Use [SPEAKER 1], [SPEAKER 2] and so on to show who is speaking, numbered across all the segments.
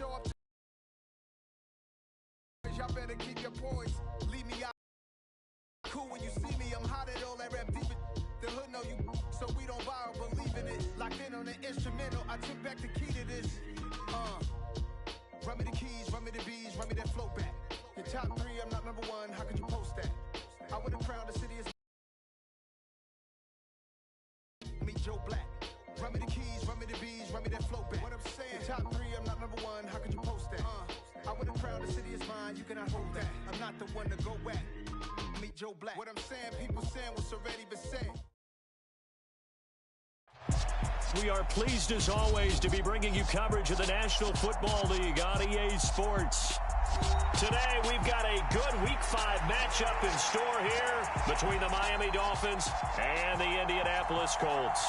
[SPEAKER 1] show up to y'all better keep your poise. Leave me out. Cool when you see me, I'm hot at all that rap deep. The hood know you, so we don't borrow, believe in it. Locked in on the instrumental, I took back the key to this. Run me the keys, run me the bees, run me that flow back. Your top 3, I'm not number 1, how could you post that? I would've crowned the city as meet Joe Black. Run me the keys, run me the bees, run me that flow back. What I'm saying, your top 3, I'm not number 1, how could you post that? I would've crowned the city as mine, you cannot hold that. I'm not the one to go back. Meet Joe Black. What I'm saying, people saying what's already been said.
[SPEAKER 2] We are pleased, as always, to be bringing you coverage of the National Football League on EA Sports. Today, we've got a good Week 5 matchup in store here between the Miami Dolphins and the Indianapolis Colts.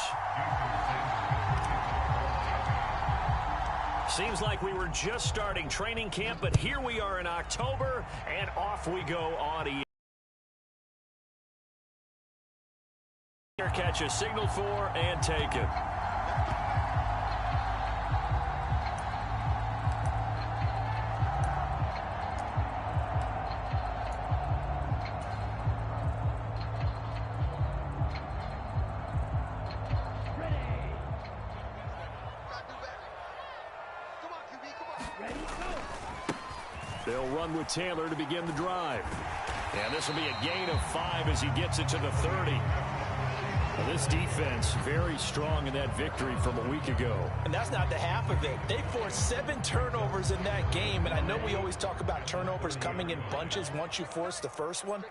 [SPEAKER 2] Seems like we were just starting training camp, but here we are in October, and off we go on EA. Catch a signal for and take it. They'll run with Taylor to begin the drive. And this will be a gain of 5 as he gets it to the 30. Well, this defense very strong in that victory from a week ago.
[SPEAKER 3] And that's not the half of it. They forced 7 turnovers in that game, and I know we always talk about turnovers coming in bunches once you force the first one.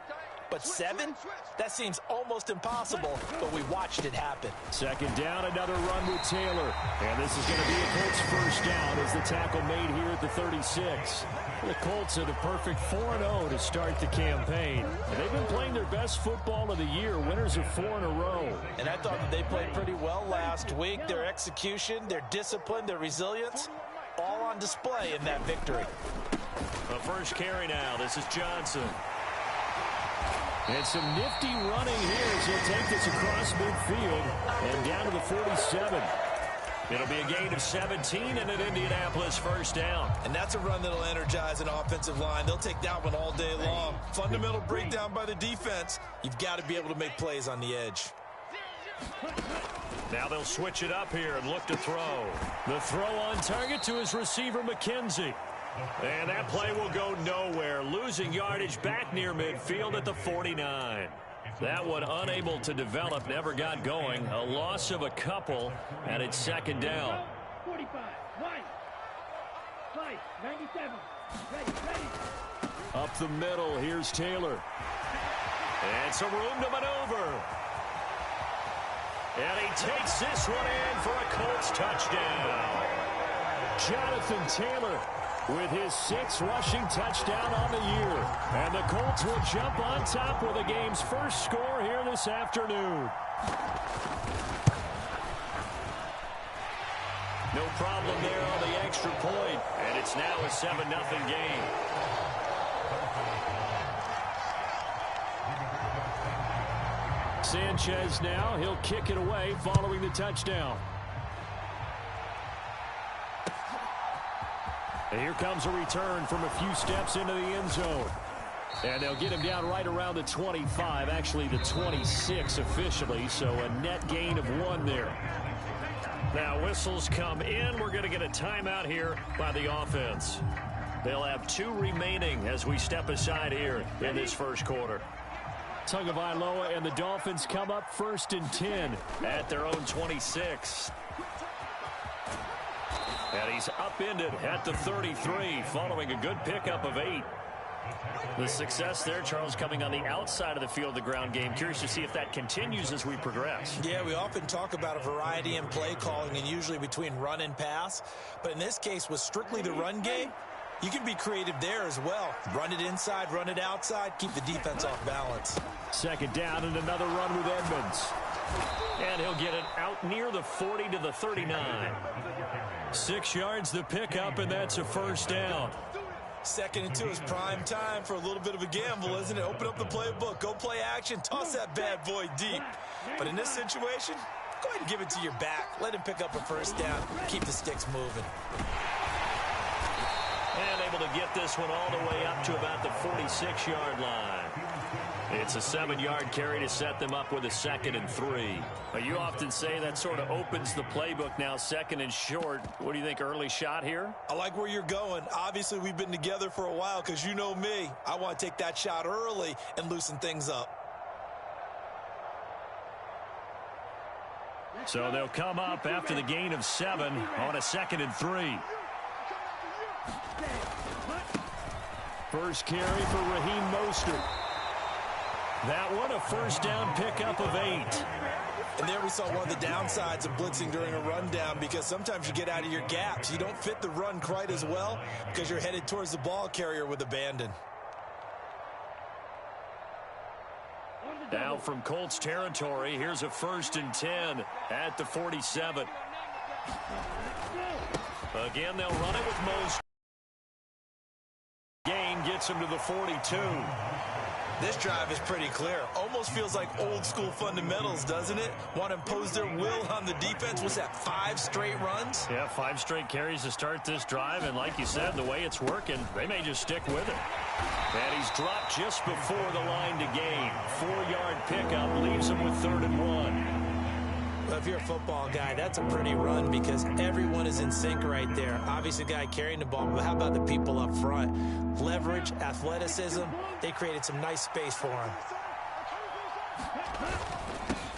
[SPEAKER 3] But 7? That seems almost impossible, but we watched it happen.
[SPEAKER 2] Second down, another run with Taylor. And this is going to be a Colts first down as the tackle made here at the 36. The Colts are the perfect 4-0 to start the campaign. And they've been playing their best football of the year, winners of 4 in a row.
[SPEAKER 3] And I thought that they played pretty well last week. Their execution, their discipline, their resilience, all on display in that victory.
[SPEAKER 2] The first carry now. This is Johnson. And some nifty running here as he'll take this across midfield and down to the 47. It'll be a gain of 17 and an Indianapolis first down.
[SPEAKER 3] And that's a run that'll energize an offensive line. They'll take that one all day long. Fundamental breakdown by the defense. You've got to be able to make plays on the edge.
[SPEAKER 2] Now they'll switch it up here and look to throw. The throw on target to his receiver, McKenzie. And that play will go nowhere. Losing yardage back near midfield at the 49. That one unable to develop, never got going. A loss of a couple, and it's second down.
[SPEAKER 4] 45, right, 97, ready.
[SPEAKER 2] Up the middle, here's Taylor. And some room to maneuver. And he takes this one in for a Colts touchdown. Jonathan Taylor with his 6th rushing touchdown on the year. And the Colts will jump on top with the game's first score here this afternoon. No problem there on the extra point. And it's now a 7-0 game. Sanchez now, he'll kick it away following the touchdown. And here comes a return from a few steps into the end zone. And they'll get him down right around the 25, actually the 26 officially, so a net gain of 1 there. Now whistles come in. We're going to get a timeout here by the offense. They'll have 2 remaining as we step aside here in this first quarter. Tagovailoa and the Dolphins come up 1st and 10 at their own 26. And he's upended at the 33 following a good pickup of 8. The success there, Charles, coming on the outside of the field, the ground game. Curious to see if that continues as we progress.
[SPEAKER 3] Yeah, we often talk about a variety in play calling and usually between run and pass. But in this case, with strictly the run game, you can be creative there as well. Run it inside, run it outside, keep the defense off balance.
[SPEAKER 2] Second down and another run with Edmonds. And he'll get it out near the 40 to the 39. 6 yards the pickup, and that's a first down.
[SPEAKER 3] 2nd and 2 is prime time for a little bit of a gamble, isn't it? Open up the playbook, go play action, toss that bad boy deep. But in this situation, go ahead and give it to your back. Let him pick up a first down, keep the sticks moving.
[SPEAKER 2] And able to get this one all the way up to about the 46-yard line. It's a 7-yard carry to set them up with a 2nd and 3. But you often say that sort of opens the playbook now, 2nd and short. What do you think, early shot here?
[SPEAKER 3] I like where you're going. Obviously, we've been together for a while because you know me. I want to take that shot early and loosen things up.
[SPEAKER 2] So they'll come up after the gain of 7 on a 2nd and 3. First carry for Raheem Mostert. That one a first down pickup of 8.
[SPEAKER 3] And there we saw one of the downsides of blitzing during a rundown, because sometimes you get out of your gaps. You don't fit the run quite as well because you're headed towards the ball carrier with abandon.
[SPEAKER 2] Now from Colts territory, here's a 1st and 10 at the 47. Again, they'll run it with Mostert. Gain gets him to the 42.
[SPEAKER 3] This drive is pretty clear. Almost feels like old school fundamentals, doesn't it? Want to impose their will on the defense. What's that, 5 straight runs?
[SPEAKER 2] Yeah, 5 straight carries to start this drive. And like you said, the way it's working, they may just stick with it. And he's dropped just before the line to gain. 4-yard pickup leaves him with 3rd and 1.
[SPEAKER 3] Well, if you're a football guy, that's a pretty run because everyone is in sync right there. Obviously, the guy carrying the ball, but how about the people up front? Leverage, athleticism, they created some nice space for him.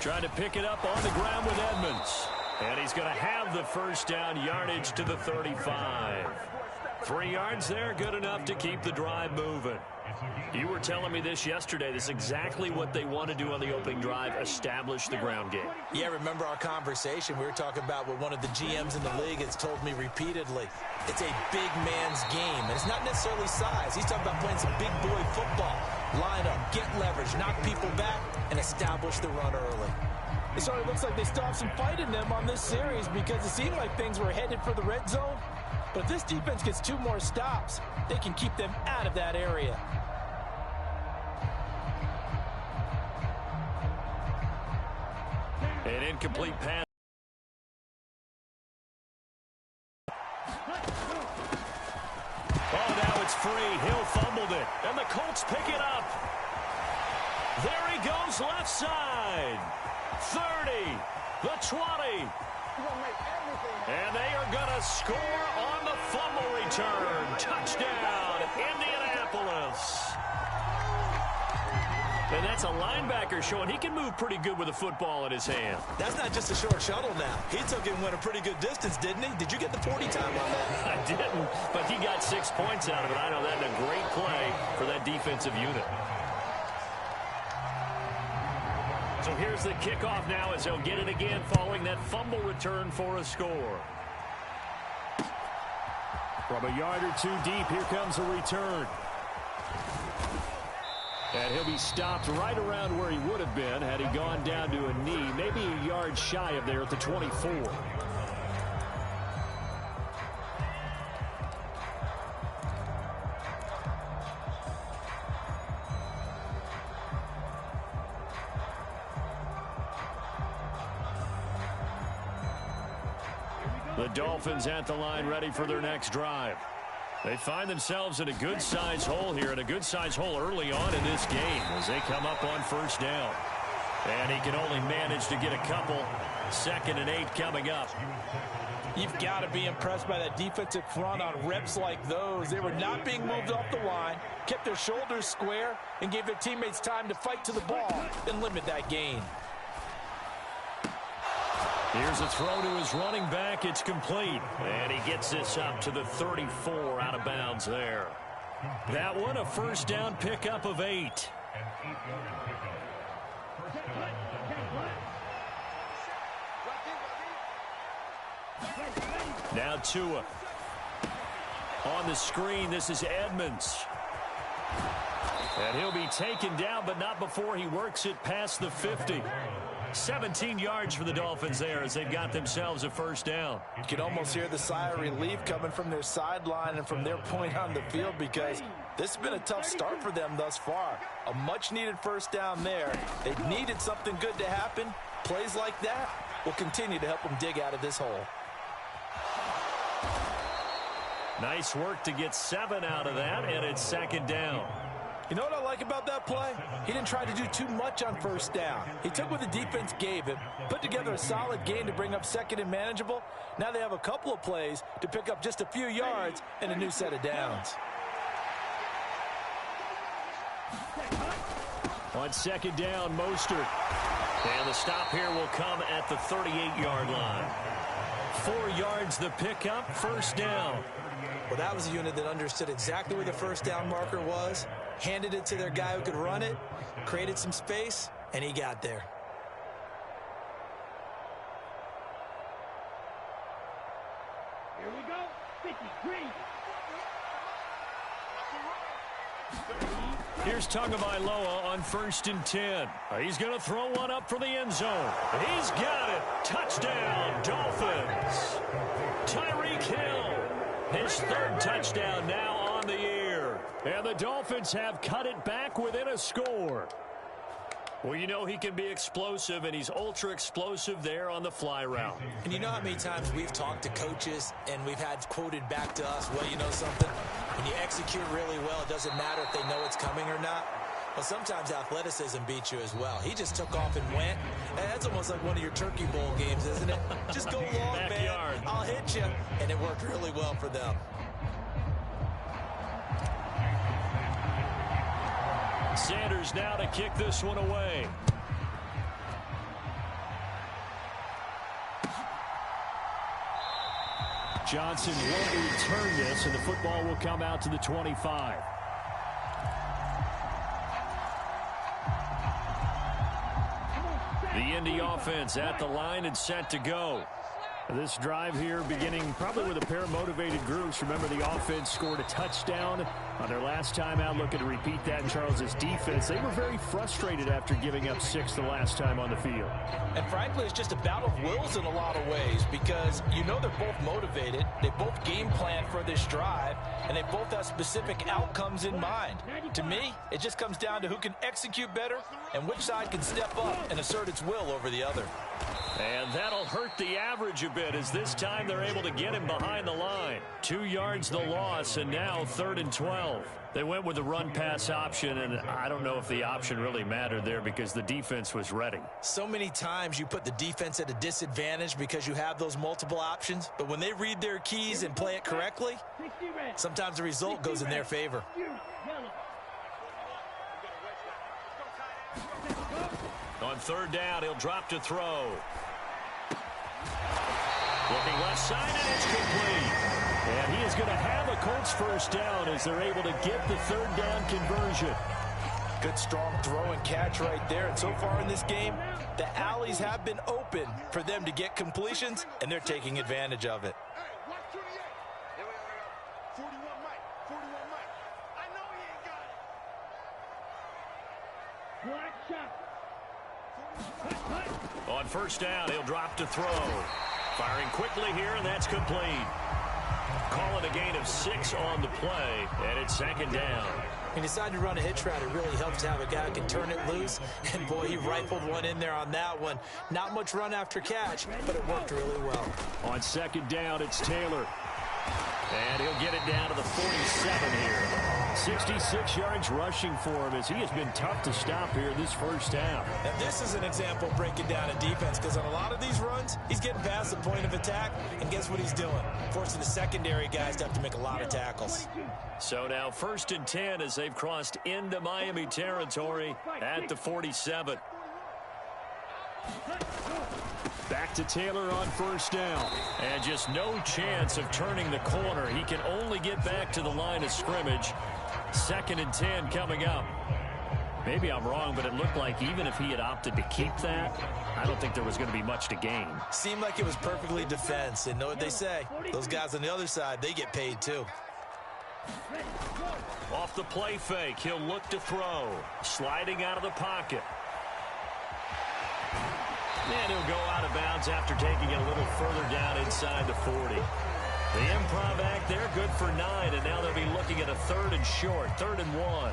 [SPEAKER 2] Trying to pick it up on the ground with Edmonds. And he's going to have the first down, yardage to the 35. 3 yards there, good enough to keep the drive moving. You were telling me this yesterday. This is exactly what they want to do on the opening drive, establish the ground game.
[SPEAKER 3] Yeah, remember our conversation we were talking about with one of the GMs in the league has told me repeatedly. It's a big man's game, and it's not necessarily size. He's talking about playing some big boy football. Line up, get leverage, knock people back, and establish the run early.
[SPEAKER 5] It certainly looks like they stopped some fight in them on this series because it seemed like things were headed for the red zone. But if this defense gets 2 more stops, they can keep them out of that area.
[SPEAKER 2] An incomplete pass. Oh, now it's free. Hill fumbled it, and the Colts pick it up. There he goes, left side. 30, the 20. And they are going to score on the fumble return. Touchdown, Indianapolis. And that's a linebacker showing he can move pretty good with a football in his hand.
[SPEAKER 3] That's not just a short shuttle now. He took it and went a pretty good distance, didn't he? Did you get the 40 time on that?
[SPEAKER 2] I didn't, but he got 6 points out of it. I know that's a great play for that defensive unit. So here's the kickoff now as they'll get it again following that fumble return for a score. From a yard or 2 deep, here comes a return. And he'll be stopped right around where he would have been had he gone down to a knee, maybe a yard shy of there at the 24. The Dolphins at the line ready for their next drive. They find themselves in a good-sized hole here, and a good-sized hole early on in this game as they come up on first down. And he can only manage to get a couple. 2nd and 8 coming up.
[SPEAKER 5] You've got to be impressed by that defensive front on reps like those. They were not being moved off the line, kept their shoulders square, and gave their teammates time to fight to the ball and limit that gain.
[SPEAKER 2] Here's a throw to his running back. It's complete. And he gets this up to the 34 out of bounds there. That one a first down pickup of 8. Now Tua. On the screen, this is Edmonds. And he'll be taken down, but not before he works it past the 50. 17 yards for the Dolphins there as they've got themselves a first down.
[SPEAKER 3] You can almost hear the sigh of relief coming from their sideline and from their point on the field because this has been a tough start for them thus far. A much-needed first down there. They needed something good to happen. Plays like that will continue to help them dig out of this hole.
[SPEAKER 2] Nice work to get 7 out of that, and it's second down.
[SPEAKER 3] You know what I like about that play? He didn't try to do too much on first down. He took what the defense gave him, put together a solid game to bring up second and manageable. Now they have a couple of plays to pick up just a few yards and a new set of downs.
[SPEAKER 2] On second down, Mostert. And the stop here will come at the 38-yard line. 4 yards the pickup, first down.
[SPEAKER 3] Well, that was a unit that understood exactly where the first down marker was, handed it to their guy who could run it, created some space, and he got there.
[SPEAKER 4] Here we go. 53.
[SPEAKER 2] Here's Tagovailoa on 1st and 10. He's going to throw one up for the end zone. He's got it. Touchdown, Dolphins. Tyreek Hill, his 3rd touchdown now on the year. And the Dolphins have cut it back within a score. Well, you know he can be explosive, and he's ultra explosive there on the fly route.
[SPEAKER 3] And you know how many times we've talked to coaches and we've had quoted back to us, well, you know something? When you execute really well, it doesn't matter if they know it's coming or not. Well, sometimes athleticism beats you as well. He just took off and went. And that's almost like one of your Turkey Bowl games, isn't it? Just go long,
[SPEAKER 2] Backyard.
[SPEAKER 3] man. I'll hit you. And it worked really well for them.
[SPEAKER 2] Sanders now to kick this one away. Johnson won't return this, and the football will come out to the 25. The Indy offense at the line and set to go. This drive here beginning probably with a pair of motivated groups. Remember, the offense scored a touchdown on their last time out. Looking to repeat that in Charles's defense. They were very frustrated after giving up 6 the last time on the field.
[SPEAKER 3] And frankly, it's just a battle of wills in a lot of ways because you know they're both motivated. They both game plan for this drive, and they both have specific outcomes in mind. To me, it just comes down to who can execute better and which side can step up and assert its will over the other.
[SPEAKER 2] And that'll hurt the average a bit as this time they're able to get him behind the line. 2 yards the loss, and now 3rd and 12. They went with the run-pass option, and I don't know if the option really mattered there because the defense was ready.
[SPEAKER 3] So many times you put the defense at a disadvantage because you have those multiple options, but when they read their keys and play it correctly, sometimes the result goes in their favor.
[SPEAKER 2] On 3rd down, he'll drop to throw. Looking left side, and it's complete. And he is going to have a Colts first down as they're able to get the 3rd down conversion.
[SPEAKER 3] Good, strong throw and catch right there. And so far in this game, the alleys have been open for them to get completions, and they're taking advantage of it.
[SPEAKER 2] On 1st down, he'll drop to throw. Firing quickly here, and that's complete. Call it a gain of 6 on the play, and it's 2nd down.
[SPEAKER 3] He decided to run a hitch route. It really helps to have a guy who can turn it loose. And, boy, he rifled one in there on that one. Not much run after catch, but it worked really well.
[SPEAKER 2] On 2nd down, it's Taylor. And he'll get it down to the 47 here. 66 yards rushing for him as he has been tough to stop here this first half.
[SPEAKER 3] And this is an example of breaking down a defense because on a lot of these runs, he's getting past the point of attack, and guess what he's doing? Forcing the secondary guys to have to make a lot of tackles.
[SPEAKER 2] So now 1st and 10 as they've crossed into Miami territory at the 47. Back to Taylor on 1st down. And just no chance of turning the corner. He can only get back to the line of scrimmage. 2nd and 10 coming up. Maybe I'm wrong, but it looked like even if he had opted to keep that, I don't think there was going to be much to gain.
[SPEAKER 3] Seemed like it was perfectly defense. And know what they say? Those guys on the other side, they get paid too.
[SPEAKER 2] Off the play fake, he'll look to throw. Sliding out of the pocket. And he'll go out of bounds after taking it a little further down inside the 40. The improv act there, good for 9, and now they'll be looking at a 3rd and short, 3rd and 1.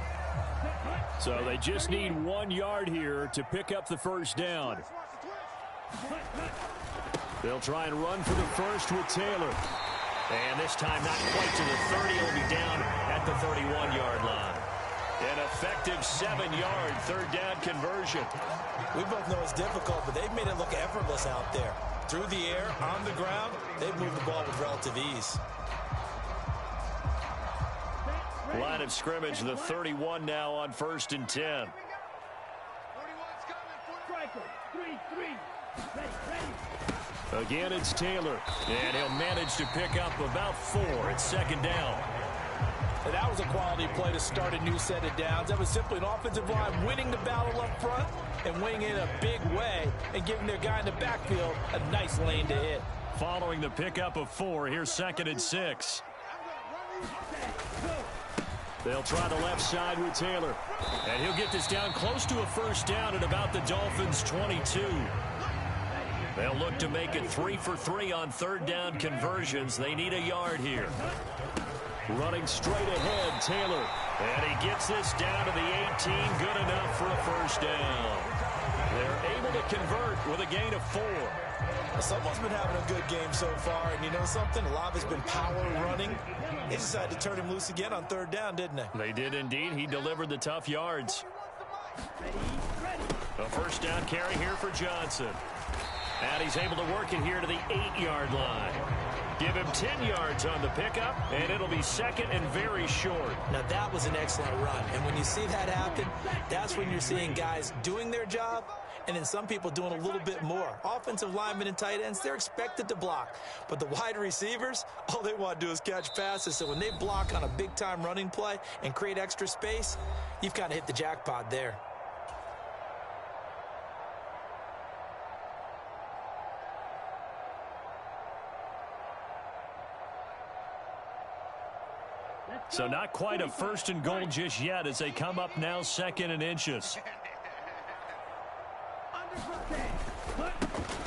[SPEAKER 2] So they just need 1 yard here to pick up the first down. They'll try and run for the first with Taylor. And this time not quite to the 30. He'll be down at the 31-yard line. An effective 7-yard third down conversion.
[SPEAKER 3] We both know it's difficult, but they've made it look effortless out there. Through the air, on the ground, they've moved the ball with relative ease.
[SPEAKER 2] Line of scrimmage, the 31 now on 1st and 10. Again, it's Taylor, and he'll manage to pick up about 4 at 2nd down.
[SPEAKER 5] And that was a quality play to start a new set of downs. That was simply an offensive line winning the battle up front and winning in a big way and giving their guy in the backfield a nice lane to hit.
[SPEAKER 2] Following the pickup of 4, here's 2nd and 6. They'll try the left side with Taylor. And he'll get this down close to a 1st down at about the Dolphins' 22. They'll look to make it 3 for 3 on 3rd down conversions. They need a yard here. Running straight ahead, Taylor. And he gets this down to the 18. Good enough for a 1st down. They're able to convert with a gain of 4.
[SPEAKER 3] Someone's been having a good game so far, and you know something? A lot of it's been power running. They decided to turn him loose again on 3rd down, didn't they?
[SPEAKER 2] They did indeed. He delivered the tough yards. A 1st down carry here for Johnson. And he's able to work it here to the 8-yard line. Give him 10 yards on the pickup, and it'll be 2nd and very short.
[SPEAKER 3] Now, that was an excellent run. And when you see that happen, that's when you're seeing guys doing their job and then some people doing a little bit more. Offensive linemen and tight ends, they're expected to block. But the wide receivers, all they want to do is catch passes. So when they block on a big-time running play and create extra space, you've kind of hit the jackpot there.
[SPEAKER 2] So not quite a 1st and goal just yet as they come up now 2nd and inches.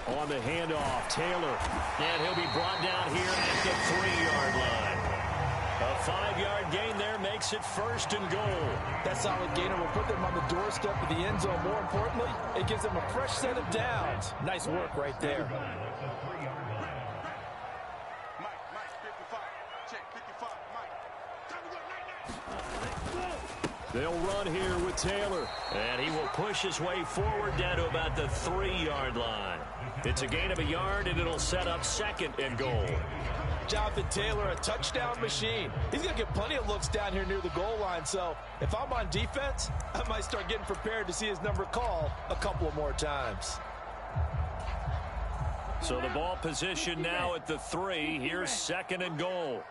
[SPEAKER 2] On the handoff, Taylor. And he'll be brought down here at the 3-yard line. A 5-yard gain there makes it 1st and goal.
[SPEAKER 5] That solid gainer will put them on the doorstep of the end zone. More importantly, it gives them a fresh set of downs. Nice work right there.
[SPEAKER 2] They'll run here with Taylor. And he will push his way forward down to about the 3-yard line. It's a gain of a yard, and it'll set up 2nd and goal.
[SPEAKER 5] Jonathan Taylor, a touchdown machine. He's going to get plenty of looks down here near the goal line. So if I'm on defense, I might start getting prepared to see his number called a couple of more times.
[SPEAKER 2] So the ball position now at the 3. Here's 2nd and goal.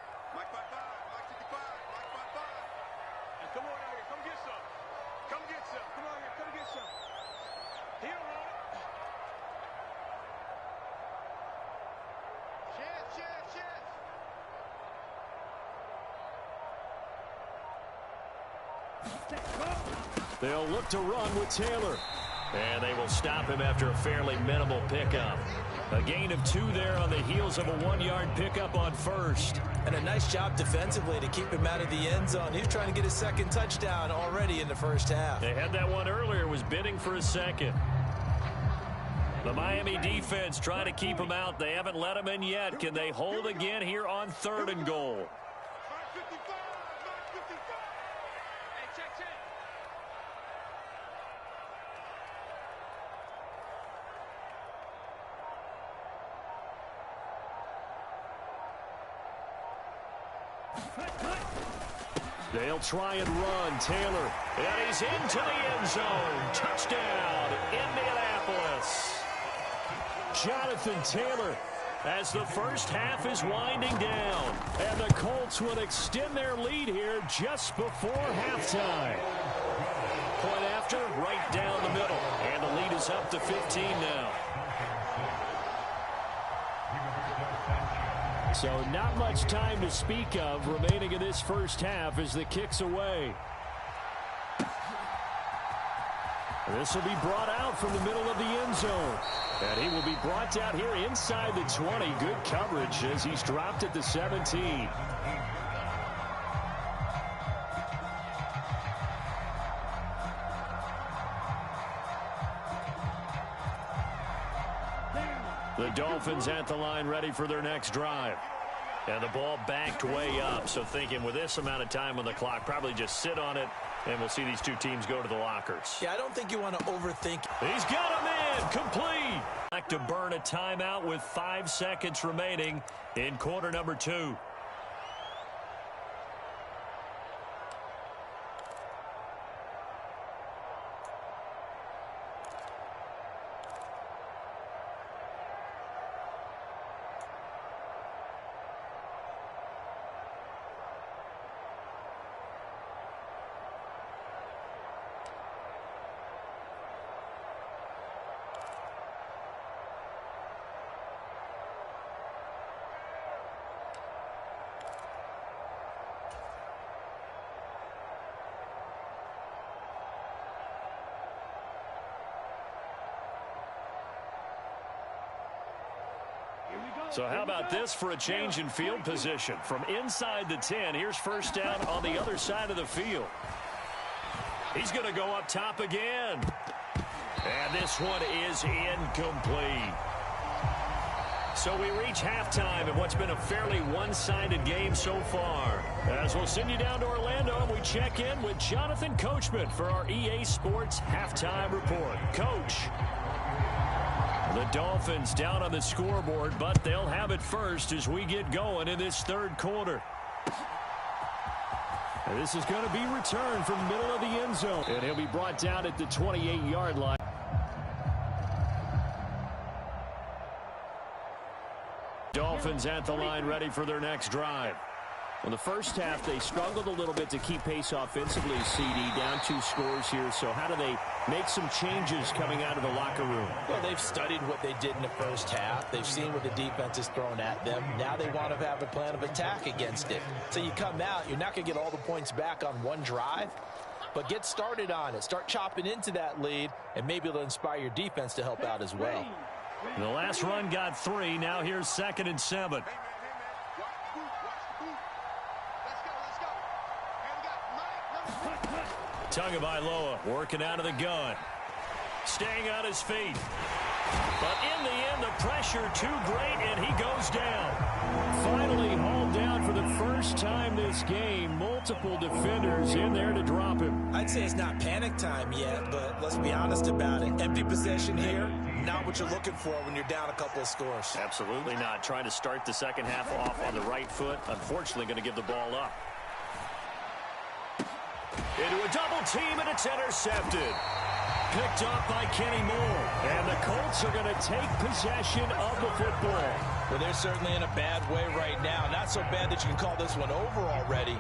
[SPEAKER 2] They'll look to run with Taylor. And they will stop him after a fairly minimal pickup. A gain of 2 there on the heels of a 1-yard pickup on 1st.
[SPEAKER 3] And a nice job defensively to keep him out of the end zone. He was trying to get his 2nd touchdown already in the 1st half.
[SPEAKER 2] They had that one earlier, was bidding for a 2nd. The Miami defense trying to keep him out. They haven't let him in yet. Can they hold again here on 3rd and goal? They'll try and run. Taylor. And he's into the end zone. Touchdown, Indianapolis. Jonathan Taylor as the 1st half is winding down. And the Colts will extend their lead here just before halftime. Point after, right down the middle. And the lead is up to 15 now. So not much time to speak of remaining in this 1st half as the kick's away. This will be brought out from the middle of the end zone. And he will be brought down here inside the 20. Good coverage as he's dropped at the 17. The Dolphins at the line ready for their next drive. And the ball backed way up, so thinking with this amount of time on the clock, probably just sit on it, and we'll see these two teams go to the lockers.
[SPEAKER 3] Yeah, I don't think you want to overthink.
[SPEAKER 2] He's got him in, complete. Back to burn a timeout with 5 seconds remaining in quarter number 2. So how about this for a change in field position? From inside the 10, here's first down on the other side of the field. He's going to go up top again. And this one is incomplete. So we reach halftime in what's been a fairly one-sided game so far. As we'll send you down to Orlando, and we check in with Jonathan Coachman for our EA Sports Halftime Report. Coach. The Dolphins down on the scoreboard, but they'll have it first as we get going in this third quarter. And this is going to be returned from the middle of the end zone. And he'll be brought down at the 28-yard line. Dolphins at the line ready for their next drive. In the first half, they struggled a little bit to keep pace offensively, CD, down 2 scores here. So how do they make some changes coming out of the locker room?
[SPEAKER 3] Well, they've studied what they did in the first half. They've seen what the defense is throwing at them. Now they want to have a plan of attack against it. So you come out, you're not going to get all the points back on one drive, but get started on it. Start chopping into that lead, and maybe it'll inspire your defense to help out as well.
[SPEAKER 2] The last run got 3. Now here's 2nd and 7. Tagovailoa working out of the gun. Staying on his feet. But in the end, the pressure too great, and he goes down. Finally hauled down for the first time this game. Multiple defenders in there to drop him.
[SPEAKER 3] I'd say it's not panic time yet, but let's be honest about it. Empty possession here, not what you're looking for when you're down a couple of scores.
[SPEAKER 2] Absolutely not. Trying to start the second half off on the right foot. Unfortunately, going to give the ball up. Into a double team, and it's intercepted. Picked up by Kenny Moore. And the Colts are going to take possession of the football.
[SPEAKER 3] Well, they're certainly in a bad way right now. Not so bad that you can call this one over already.